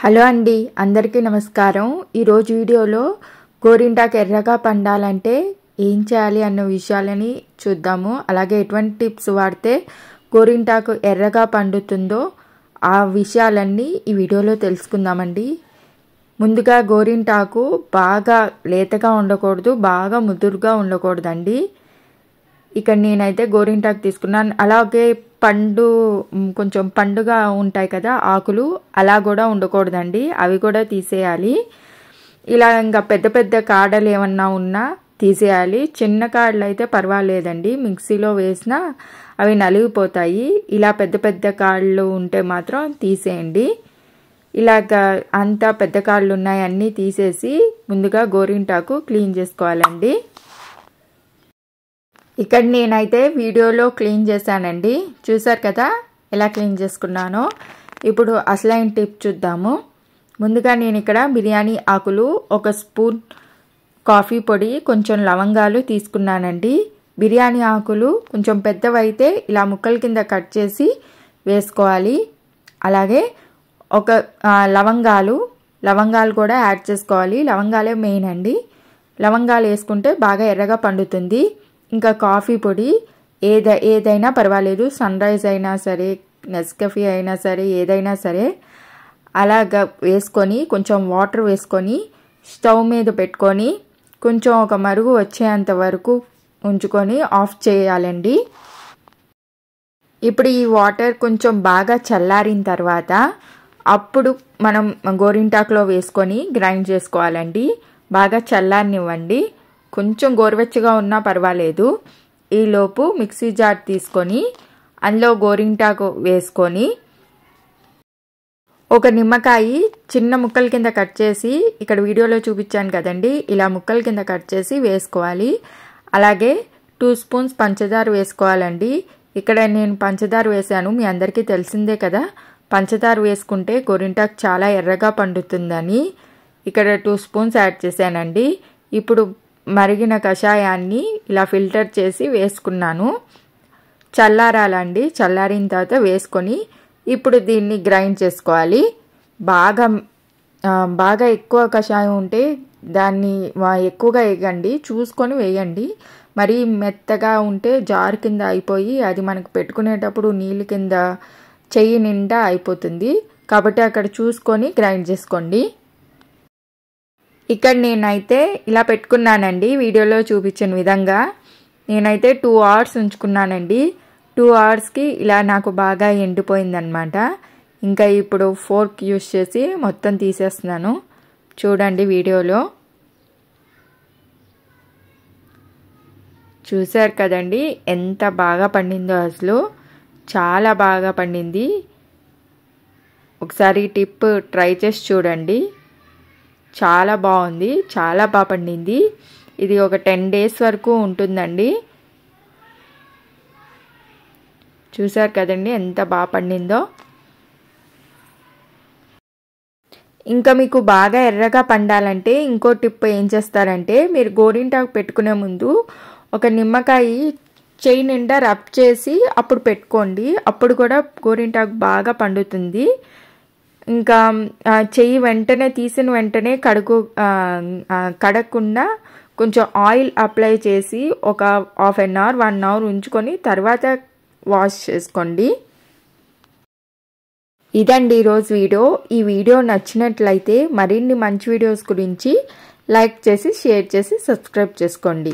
Hello అండి, అందరికీ నమస్కారం. ఈరోజు వీడియోలో గోరింటాకు ఎర్రగా పండాలంటే ఏం చేయాలి అన్న విషయాలని చూద్దాము. అలాగే ఎటువంటి టిప్స్ వాడితే గోరింటాకు ఎర్రగా పండుతుందో ఆ విషయాలన్నీ ఈ వీడియోలో తెలుసుకుందామండి. ముందుగా గోరింటాకు బాగా లేతగా ఉండకూడదు, బాగా ముదురుగా ఉండకూడదండి. ఇక్కడ నేనైతే గోరింటాకు తీసుకున్నాను. అలాగే కొంచెం పండుగా ఉంటాయి కదా ఆకులు, అలా కూడా ఉండకూడదండి, అవి కూడా తీసేయాలి. ఇలా ఇంకా పెద్ద పెద్ద కాడలు ఏమన్నా ఉన్నా తీసేయాలి. చిన్న కాడలు అయితే పర్వాలేదండి, మిక్సీలో వేసినా అవి నలిగిపోతాయి. ఇలా పెద్ద పెద్ద కాళ్ళు ఉంటే మాత్రం తీసేయండి. ఇలాగ అంతా పెద్ద కాళ్ళు ఉన్నాయి అన్నీ తీసేసి ముందుగా గోరింటాకు క్లీన్ చేసుకోవాలండి. ఇక్కడ నేనైతే వీడియోలో క్లీన్ చేశానండి, చూసారు కదా ఎలా క్లీన్ చేసుకున్నానో. ఇప్పుడు అసలైన టిప్ చూద్దాము. ముందుగా నేను ఇక్కడ బిర్యానీ ఆకులు, 1 స్పూన్ కాఫీ పొడి, కొంచెం లవంగాలు తీసుకున్నానండి. బిర్యానీ ఆకులు కొంచెం పెద్దవైతే ఇలా ముక్కల కింద కట్ చేసి వేసుకోవాలి. అలాగే లవంగాలు కూడా యాడ్ చేసుకోవాలి. లవంగాలే మెయిన్ అండి. లవంగాలు వేసుకుంటే బాగా ఎర్రగా పండుతుంది. ఇంకా కాఫీ పొడి ఏదైనా పర్వాలేదు, సన్ రైజ్ అయినా సరే, నెస్కాఫే అయినా సరే, ఏదైనా సరే అలాగా వేసుకొని కొంచెం వాటర్ వేసుకొని స్టవ్ మీద పెట్టుకొని కొంచెం ఒక మరుగు వచ్చేంత వరకు ఉంచుకొని ఆఫ్ చేయాలండి. ఇప్పుడు ఈ వాటర్ కొంచెం బాగా చల్లారిన తర్వాత అప్పుడు మనం గోరింటాకులో వేసుకొని గ్రైండ్ చేసుకోవాలండి. బాగా చల్లారనివ్వండి, కొంచెం గోరువెచ్చగా ఉన్నా పర్వాలేదు. ఈలోపు మిక్సీ జార్ తీసుకొని అందులో గోరింటాకు వేసుకొని ఒక నిమ్మకాయ చిన్న ముక్కల కింద కట్ చేసి, ఇక్కడ వీడియోలో చూపించాను కదండి, ఇలా ముక్కల కింద కట్ చేసి వేసుకోవాలి. అలాగే 2 స్పూన్స్ పంచదార వేసుకోవాలండి. ఇక్కడ నేను పంచదార వేసాను, మీ అందరికీ తెలిసిందే కదా పంచదార వేసుకుంటే గోరింటాకు చాలా ఎర్రగా పండుతుందని. ఇక్కడ 2 స్పూన్స్ యాడ్ చేశానండి. ఇప్పుడు మరిగిన కషాయాన్ని ఇలా ఫిల్టర్ చేసి వేసుకున్నాను. చల్లారాలండి, చల్లారిన తర్వాత వేసుకొని ఇప్పుడు దీన్ని గ్రైండ్ చేసుకోవాలి. బాగా ఎక్కువ కషాయం ఉంటే దాన్ని ఎక్కువగా వేయండి, చూసుకొని వేయండి. మరీ మెత్తగా ఉంటే జార్ కింద అయిపోయి అది మనకు పెట్టుకునేటప్పుడు నీళ్ళ కింద చెయ్యి నిండా అయిపోతుంది. కాబట్టి అక్కడ చూసుకొని గ్రైండ్ చేసుకోండి. ఇక్కడ నేనైతే ఇలా పెట్టుకున్నానండి, వీడియోలో చూపించిన విధంగా. నేనైతే 2 అవర్స్ ఉంచుకున్నానండి. 2 అవర్స్కి ఇలా నాకు బాగా ఎండిపోయిందనమాట. ఇంకా ఇప్పుడు ఫోర్క్ యూస్ చేసి మొత్తం తీసేస్తున్నాను. చూడండి వీడియోలో చూసారు కదండి ఎంత బాగా పండిందో, అసలు చాలా బాగా పండింది. ఒకసారి టిప్ ట్రై చేసి చూడండి, చాలా బాగుంది, చాలా బాగా పండింది. ఇది ఒక 10 days వరకు ఉంటుందండి. చూసారు కదండి ఎంత బాగా పండిందో. ఇంకా మీకు బాగా ఎర్రగా పండాలంటే ఇంకో టిప్ ఏం చేస్తారంటే, మీరు గోరింటాకు పెట్టుకునే ముందు ఒక నిమ్మకాయ చెయ్యి నిండా రబ్ చేసి అప్పుడు పెట్టుకోండి. అప్పుడు కూడా గోరింటాకు బాగా పండుతుంది. ఇంకా చెయ్యి వెంటనే తీసిన వెంటనే కడగకుండా కొంచెం ఆయిల్ అప్లై చేసి ఒక 1/2 hour 1 hour ఉంచుకొని తర్వాత వాష్ చేసుకోండి. ఇదండి ఈరోజు వీడియో. ఈ వీడియో నచ్చినట్లయితే మరిన్ని మంచి వీడియోస్ గురించి లైక్ చేసి, షేర్ చేసి, సబ్స్క్రైబ్ చేసుకోండి.